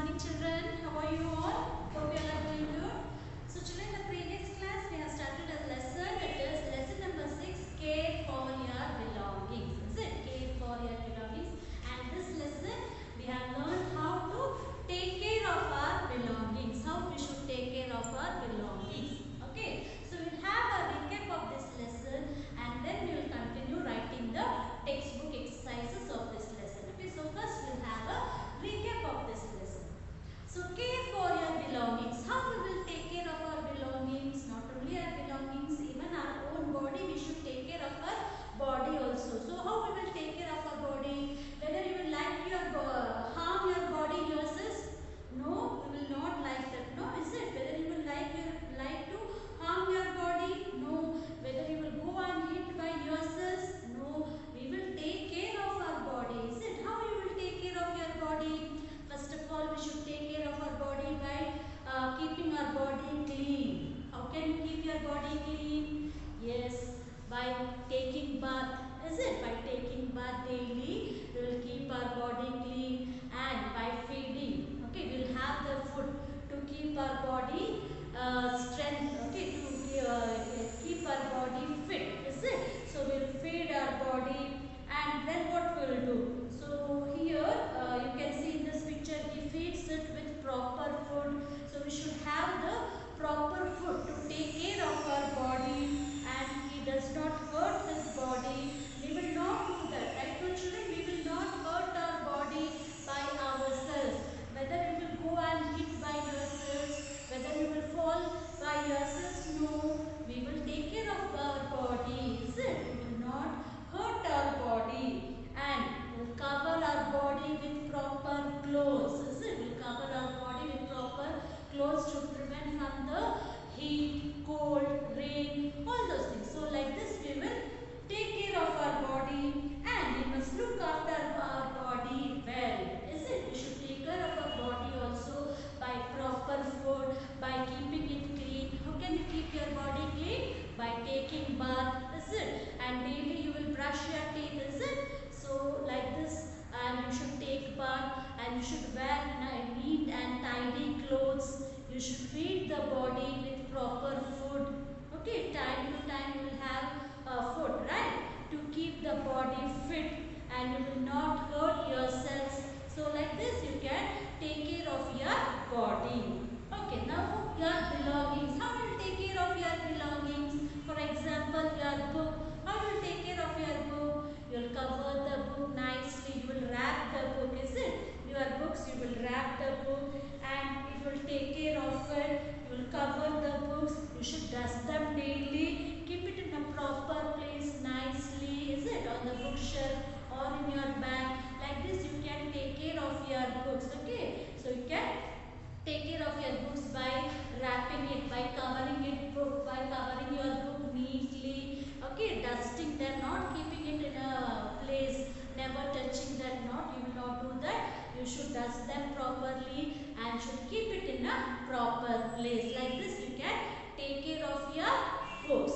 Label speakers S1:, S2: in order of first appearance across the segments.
S1: morning children. How are you all? Hope you all are doing good. So children, in the previous class we have started a lesson. It is lesson number 6, care for your belongings. Is it? Care for your belongings. And this lesson we have learned how to take care of our belongings. How we should take care of our belongings. Okay. So we'll have a recap of this lesson and then we will continue writing the textbook exercises of this lesson. Okay. So first we'll have a recap of this lesson. So care for your belongings. How we will take care of our belongings? Not only our belongings, even our own body. We should take care of our body also. So how we will take care of our body? Whether you will like your harm your body yourself? No, we will not like that. No, is it? Whether you will like to harm your body? No. Whether you will go and hit by yourselves? No. We will take care of our body. Is it? How you will take care of your body? First of all, we should take care of our body by keeping our body clean. How can you keep your body clean? Yes, by taking bath. Is it? By taking bath daily, we will keep our body clean, and by feeding. Okay, we will have the food to keep our body strength. Okay, to keep our body fit. Is it? So we will feed our body, and then what we will do? So here you can see in this picture he feeds it with proper food. So we should have the proper food to take care of our body and he does not hurt his body. We will not do that. Right now children, we will not hurt our body by ourselves. Whether you will go and hit by yourselves, whether you will fall by yourselves, no. We will take care of our body. Is it? We will not hurt our body and we'll cover our body with proper clothes. Is it? We'll cover our body with proper clothes to prevent from the heat, cold, rain, all those things. So like this we will take care of our body and we must look after our body well. Is it? We should take care of our body also by proper food, by keeping it clean. How can you keep your body clean? By taking bath. Is it? And daily you will brush your teeth. Is it? So like this, and you should take bath and you should wear neat and tidy clothes. You should feed the body with proper food. Okay, time to time you will have food, right? To keep the body fit and you will not hurt yourselves. So like this you can take care of your body. Okay, now your belongings. How will you take care of your belongings? For example, your book. How will you take care of your book? You will cover the book nicely. You will wrap the book. Is it? Your books, you will wrap the book and it will take care of it. You will cover the books. You should dust them daily. Keep it in a proper place nicely. Is it? On the bookshelf or in your bag. Like this you can take care of your books. Okay. So you can take care of your books by wrapping it, by covering it, by covering your book neatly. Okay, dusting them, not keeping it in a place, never touching that. Not, you will not do that. You should dust them properly and should keep it in a proper place. Like this, you can take care of your books.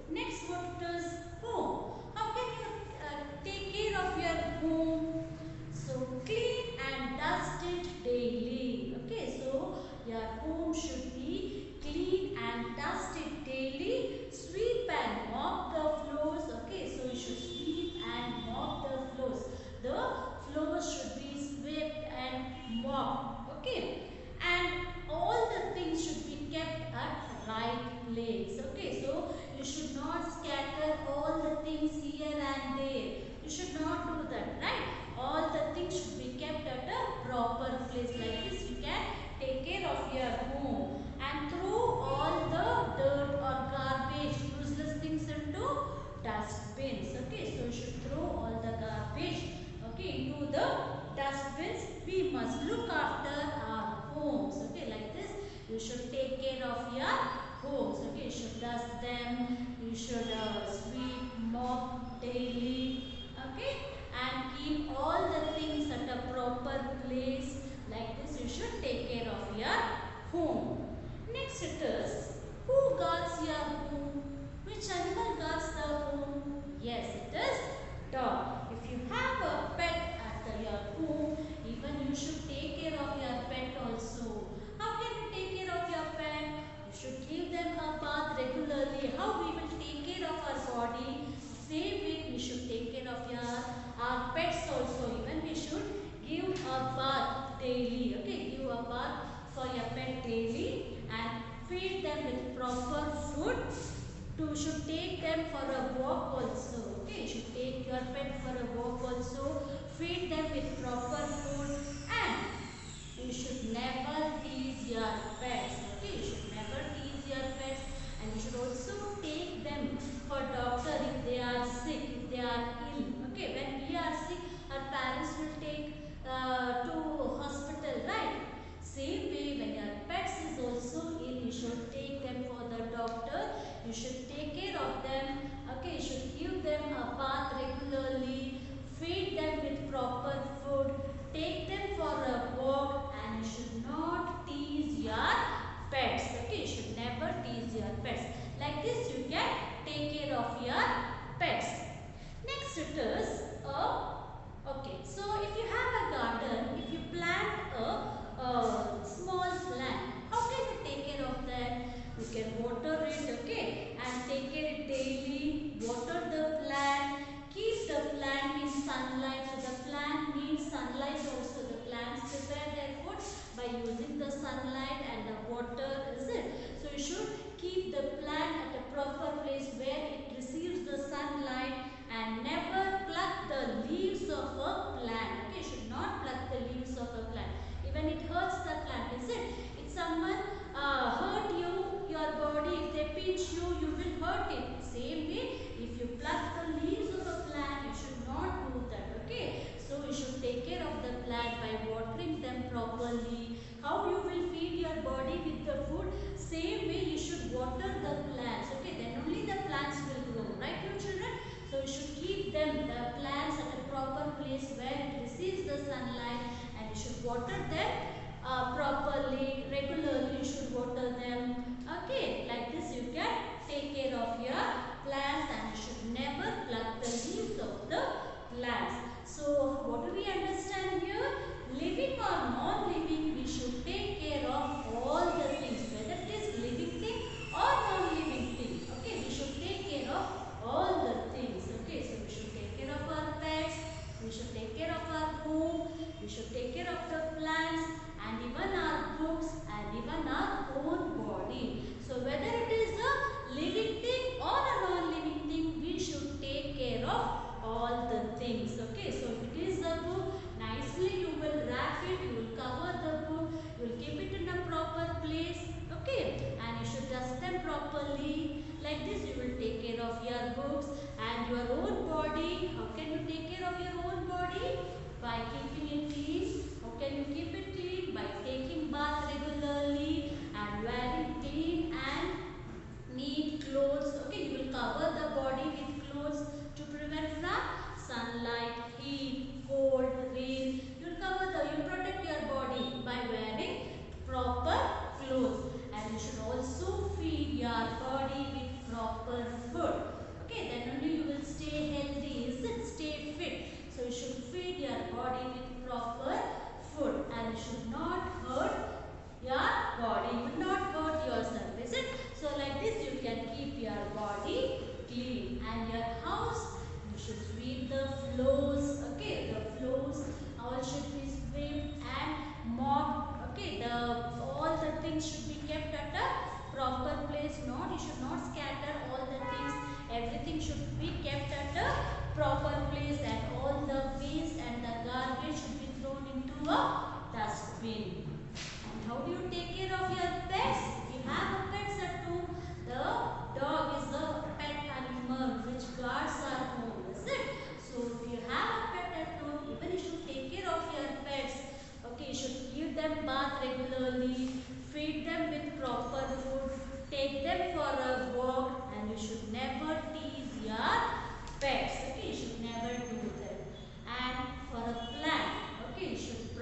S1: Next, what is home? How can you take care of your home? So clean and dust it daily. Okay, so your home should be clean and dust it daily. Sweep and mop the floors. Okay, so you should sweep and mop the floors. The floors should be swept and mopped. Okay, and all the things should be kept at right place. Okay, so you should not scatter all the things here and there. You should not do that, right? All the things should be kept at a proper place. Like this you can take care of your home and throw all the dirt or garbage, useless things into dustbins. Okay, so you should throw all the garbage, okay, into the dustbins. We must look after our homes. Okay, like this you should take care of your homes. Okay, you should dust them, you should sweep, mop daily. Okay, and keep all the things at a proper place. Like this you should take care of your home. Next it is, who guards your home? Which animal guards the home? Yes, it is dog. If you have a pet at your home, even you should take care of your pet for your pet daily and feed them with proper food. You should take them for a walk also. Okay, you should take your pet for a walk also. Feed them with proper food and you should never tease your pets. Okay, you should never tease your pets and you should also take them for doctor if they are sick, if they are ill. Okay, when we are sick, our parents will take to hospital, right? Same way, when your pets is also ill, you should take them for the doctor. You should take care of them. Okay, you should give them a bath regularly. Feed them with proper food. Take them for a walk and you should not tease your pets. Okay, you should never tease your pets. Like this you can take care of your pets. Next it is okay, so if you have a garden, if you plant a small plant, how can you take care of that? You can water it, okay, and take care it daily. Water the plant, keep the plant in sunlight. So the plant needs sunlight also. The plants prepare their food by using the sunlight and the water, is it? So you should keep the plant at a proper place where it receives the sunlight and never pluck the leaves of a plant. Okay, you should not pluck the leaves of a plant. Even it hurts the plant, is it? If someone hurt you, your body, if they pinch you, you will hurt it. Same way, if you pluck the leaves of a plant, you should not do that. Okay, so you should take care of the plant by watering them properly. How you will feed your body with the food? Same way, you should water the plants. Okay, then only the plants will grow, right, you children? So you should keep them, the plants, at a proper place where it receives the sunlight and you should water them properly, regularly you should water them. Okay, like this you can take care of your plants and you should never pluck the leaves of the plants. So what do we understand here? Living or non-living, we should take care of all the things, whether it is living thing or non-living thing. Okay, we should take care of all the things. Okay, so we should take care of our pets, we should take care of our home, we should take care of the plants and even our books and even our own body. So whether it is a living thing or a non-living thing, we should take care of all the things. Okay, so if it is a book, nicely you will wrap it, you will cover the book, you will keep it in a proper place. Okay, and you should dust them properly. Like this you will take care of your books and your own body. How can you take care of your own body? By keeping it clean. How can you keep it clean? By taking bath regularly and wearing clean and neat clothes. Okay, you will cover the body with clothes to prevent from sunlight, heat, cold, rain. You will cover you protect your body by wearing proper clothes. And you should also feed your body with proper food. Okay, then only you will stay healthy, is it? Stay fit. So you should feed your body with proper food and you should not hurt your body. You will not hurt yourself, is it? So like this you can keep your body clean and your house, you should sweep the floors. Okay, the floors all should be swept and mopped. Okay, all the things should be kept at a proper place. You should not scatter all the things. Everything should be kept at a proper place and all the waste and the garbage should be thrown into a dustbin. And how do you take care of your pets? If you have a pets at home, the dog is a pet animal which guards our home, is it? So if you have a pet at home, even you should take care of your pets. Okay, you should give them bath regularly, feed them with proper food, take them for a walk and you should never tease your pets. Okay, you should never do that. And for a plant, okay, you should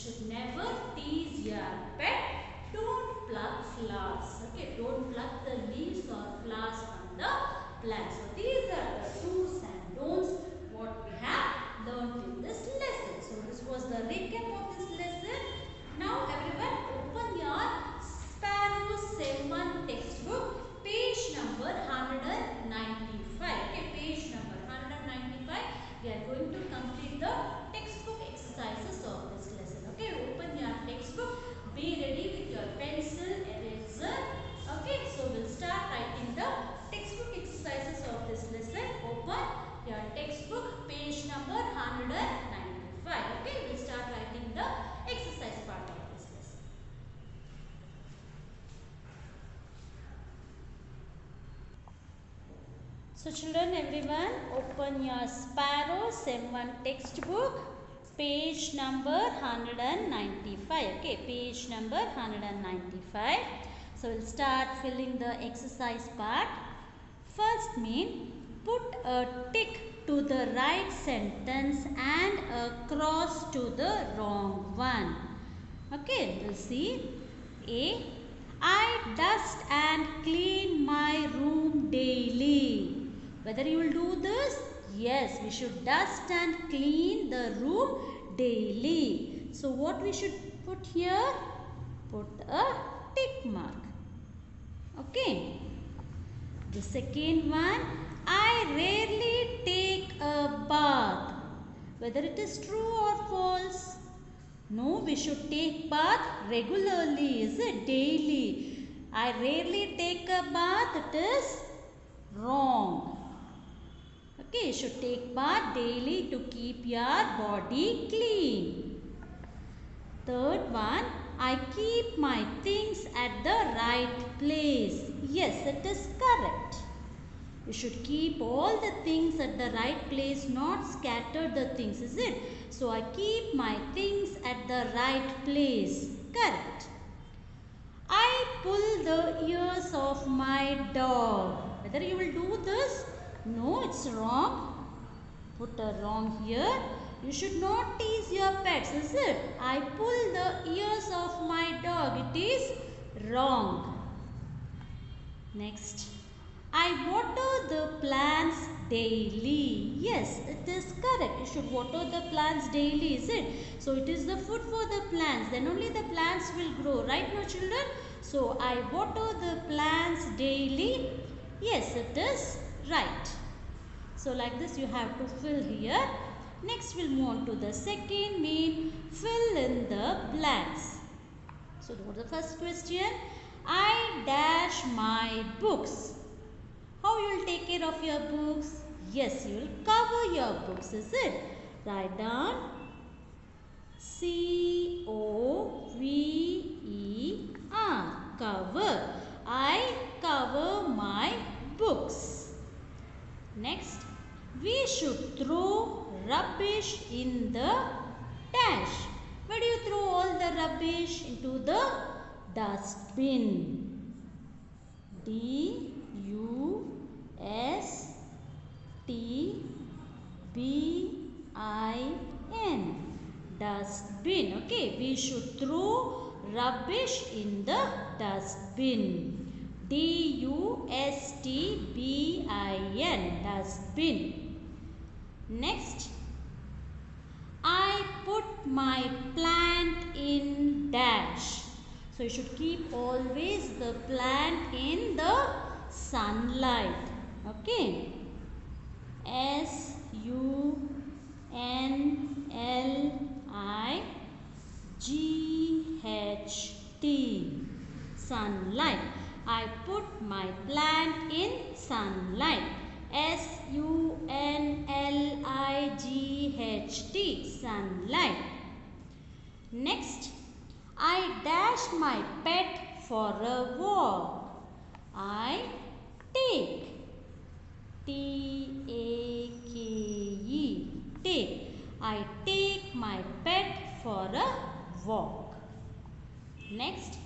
S1: should never tease your pet. Don't pluck flowers. Okay, don't pluck the leaves or flowers from the plant. So these are the do's and don'ts what we have learned in this lesson. So this was the recap of this lesson. Now everyone open your Sparrow 7 textbook, page number 195. Okay, page number 195. We are going to complete the textbook exercises of this lesson. Okay, open your textbook. Be ready with your pencil, eraser. Okay, so we'll start writing the textbook exercises of this lesson. Open your textbook, page number 195. Okay, we'll start writing the exercise part of this lesson. So children, everyone, open your Sparrow Sem 1 textbook, page number 195. Okay, page number 195. So we'll start filling the exercise part. First put a tick to the right sentence and a cross to the wrong one. Okay, we'll see. A. I dust and clean my room daily. Whether you will do this? Yes, we should dust and clean the room daily. So what we should put here? Put a tick mark. Okay. The second one, I rarely take a bath. Whether it is true or false? No, we should take bath regularly, is it? Daily. I rarely take a bath, it is wrong. Okay, you should take bath daily to keep your body clean. Third one, I keep my things at the right place. Yes, it is correct. You should keep all the things at the right place, not scatter the things, is it? So I keep my things at the right place. Correct. I pull the ears of my dog. Whether you will do this? No, it's wrong. Put a wrong here. You should not tease your pets, is it? I pull the ears of my dog. It is wrong. Next. I water the plants daily. Yes, it is correct. You should water the plants daily, is it? So it is the food for the plants. Then only the plants will grow. Right now, children? So I water the plants daily. Yes, it is right. So like this you have to fill here. Next we'll move on to the second fill in the blanks. So what is the first question? I dash my books. How you will take care of your books? Yes, you will cover your books, is it? Write down C-O-V-E-R. Cover. I cover my books. Next, we should throw rubbish in the dash. Where do you throw all the rubbish? Into the dustbin. D-U-S-T-B-I-N. Dustbin. Okay, we should throw rubbish in the dustbin. D-U-S-T-B-I-N. Dustbin. Next, I put my plant in dash. So you should keep always the plant in the sunlight. Okay. S-U-N-L-I-G-H-T. Sunlight. I put my plant in sunlight. S-U-N-L-I-G-H-T. Sunlight. Next, I dash my pet for a walk. I take. T-A-K-E. Take. I take my pet for a walk. Next,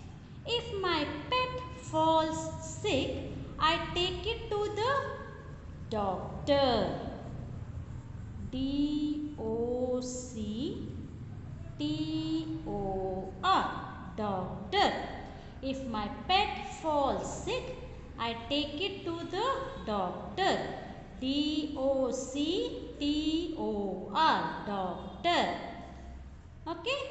S1: if my pet falls sick, I take it to the doctor. D-O-C-T-O-R. T-O-R, doctor. If my pet falls sick, I take it to the doctor. D-O-C-T-O-R, doctor. Okay.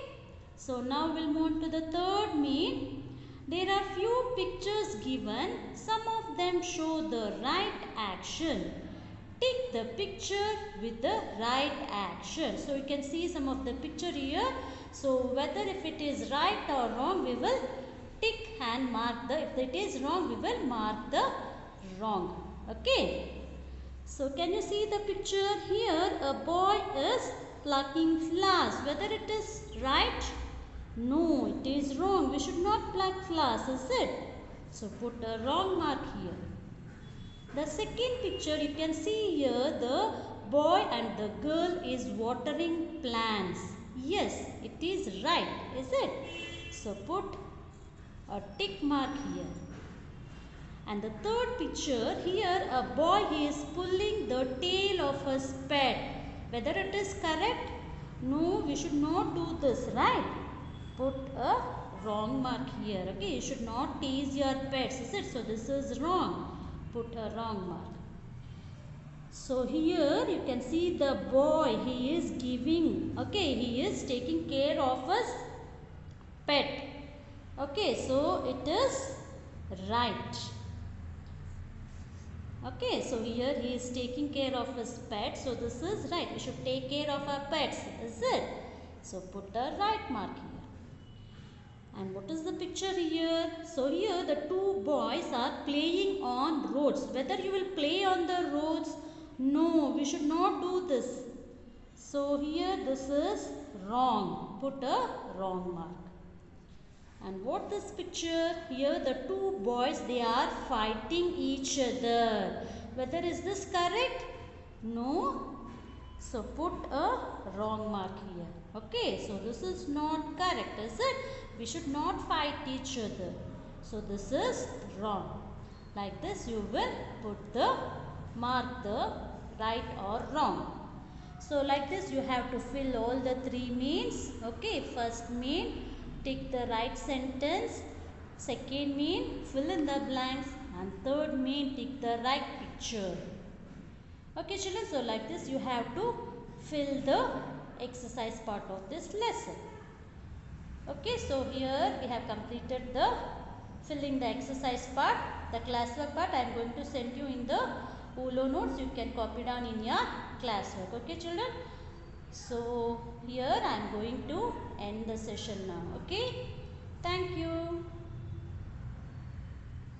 S1: So now we'll move on to the third mean. There are few pictures given. Some of them show the right action. Tick the picture with the right action. So you can see some of the picture here. So whether if it is right or wrong, we will tick and mark the, if it is wrong, we will mark the wrong. Okay. So can you see the picture here? A boy is plucking flowers. Whether it is right? No, it is wrong. We should not pluck flowers, is it? So put a wrong mark here. The second picture you can see here, the boy and the girl is watering plants. Yes, it is right, is it? So put a tick mark here. And the third picture here, a boy is pulling the tail of his pet. Whether it is correct? No, we should not do this, right? Put a wrong mark here. Okay, you should not tease your pets, is it? So this is wrong. Put a wrong mark. So here you can see the boy, he is giving, okay, he is taking care of his pet. Okay, so it is right. Okay, so here he is taking care of his pet. So this is right. We should take care of our pets, is it? So put a right mark here. And what is the picture here? So here the two boys are playing on roads. Whether you will play on the roads? No, we should not do this. So here this is wrong. Put a wrong mark. And what this picture? Here the two boys, they are fighting each other. Whether is this correct? No. So put a wrong mark here. Okay, so this is not correct, is it? We should not fight each other. So this is wrong. Like this you will put the mark the right or wrong. So like this you have to fill all the three means. Okay, first mean, tick the right sentence. Second mean, fill in the blanks. And third mean, tick the right picture. Okay children, so like this you have to fill the exercise part of this lesson. Okay, so here we have completed the filling the exercise part. The classwork part I am going to send you in the ULO notes. You can copy down in your classwork. Okay children. So here I am going to end the session now. Okay. Thank you.